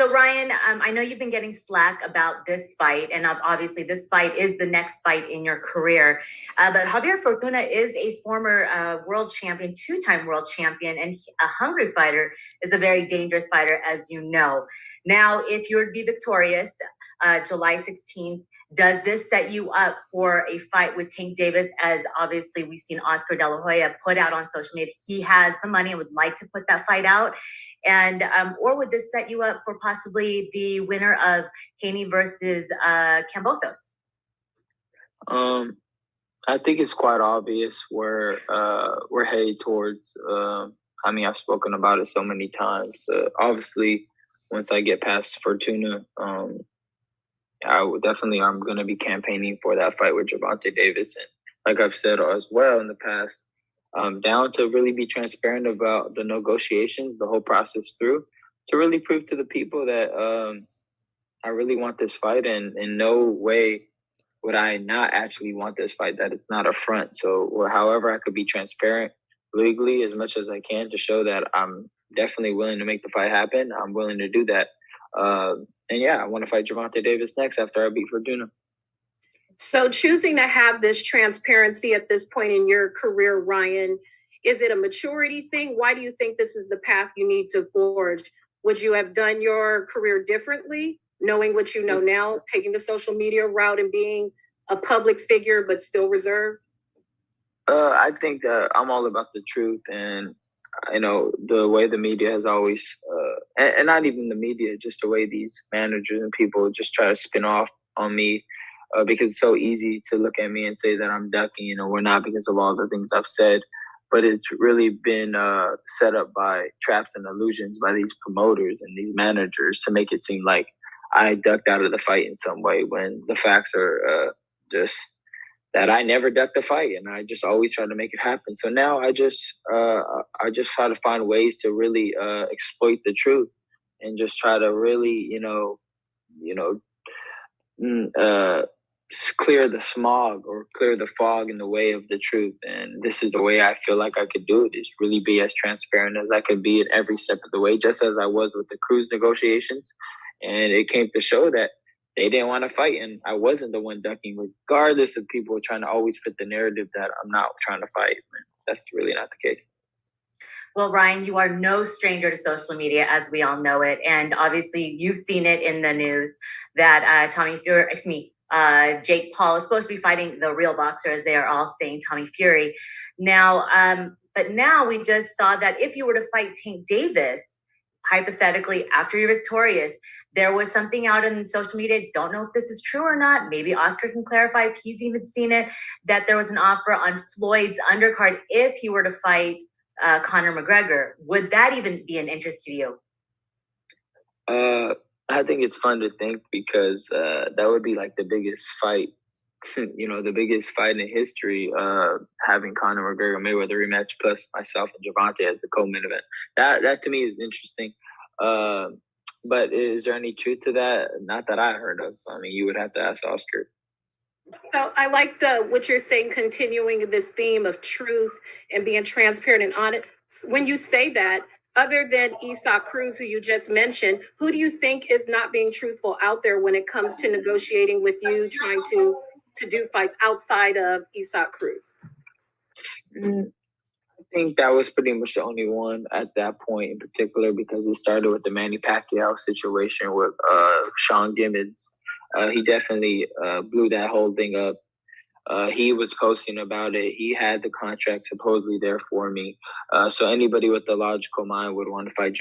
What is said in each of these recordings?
So Ryan, I know you've been getting slack about this fight, and obviously this fight is the next fight in your career. But Javier Fortuna is a former world champion, two-time world champion, and a hungry fighter, is a very dangerous fighter, as you know. Now, if you were to be victorious, July 16th, does this set you up for a fight with Tank Davis? As obviously we've seen Oscar De La Hoya put out on social media, he has the money and would like to put that fight out. And or would this set you up for possibly the winner of Haney versus Cambosos? I think it's quite obvious where we're headed towards. I've spoken about it so many times. Obviously, once I get past Fortuna, I'm going to be campaigning for that fight with Gervonta Davis. And like I've said as well in the past, I'm down to really be transparent about the negotiations, the whole process through, to really prove to the people that I really want this fight, and in no way would I not actually want this fight, that it's not a front. So, or however I could be transparent legally as much as I can to show that I'm definitely willing to make the fight happen, I'm willing to do that. And yeah, I want to fight Gervonta Davis next after I beat Fortuna. So choosing to have this transparency at this point in your career, Ryan, is it a maturity thing? Why do you think this is the path you need to forge? Would you have done your career differently, knowing what you know now, taking the social media route and being a public figure but still reserved? I think that I'm all about the truth, and the way the media has always, and not even the media, just the way these managers and people just try to spin off on me, because it's so easy to look at me and say that I'm ducking, we're not, because of all the things I've said. But it's really been set up by traps and illusions by these promoters and these managers to make it seem like I ducked out of the fight in some way, when the facts are just that I never ducked the fight, and I just always try to make it happen. So now I just try to find ways to really exploit the truth, and just try to really clear the smog or clear the fog in the way of the truth. And this is the way I feel like I could do it, is really be as transparent as I could be at every step of the way, just as I was with the Cruz negotiations. And it came to show that they didn't want to fight, and I wasn't the one ducking, regardless of people trying to always fit the narrative that I'm not trying to fight. That's really not the case. Well, Ryan, you are no stranger to social media, as we all know it. And obviously you've seen it in the news that Jake Paul is supposed to be fighting the real boxer, as they are all saying, Tommy Fury. Now, but now we just saw that if you were to fight Tank Davis, hypothetically, after you're victorious, there was something out in social media. Don't know if this is true or not. Maybe Oscar can clarify if he's even seen it, that there was an offer on Floyd's undercard if he were to fight Conor McGregor. Would that even be an interest to you? I think it's fun to think, because that would be like the biggest fight, the biggest fight in history, having Conor McGregor Mayweather rematch plus myself and Gervonta as the co-main event. That to me is interesting. But is there any truth to that? Not that I heard of. I mean, you would have to ask Oscar. So I like what you're saying, continuing this theme of truth and being transparent and honest. When you say that, other than Isaac Cruz, who you just mentioned, who do you think is not being truthful out there when it comes to negotiating with you, trying to do fights outside of Isaac Cruz? I think that was pretty much the only one at that point in particular, because it started with the Manny Pacquiao situation with Sean Gibbons. He definitely blew that whole thing up. He was posting about it. He had the contract supposedly there for me. So anybody with a logical mind would want to fight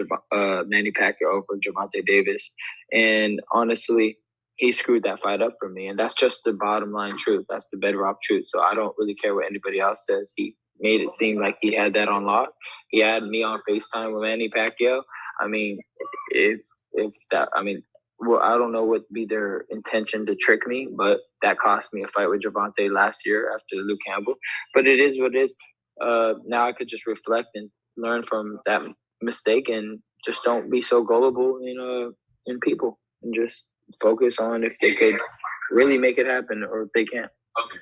Manny Pacquiao over Gervonta Davis. And honestly, he screwed that fight up for me. And that's just the bottom line truth. That's the bedrock truth. So I don't really care what anybody else says. He made it seem like he had that on lock. He had me on FaceTime with Manny Pacquiao. I mean, well, I don't know what would be their intention to trick me, but that cost me a fight with Gervonta last year after Luke Campbell. But it is what it is. Now I could just reflect and learn from that mistake, and just don't be so gullible in people, and just focus on if they could really make it happen or if they can't. Okay.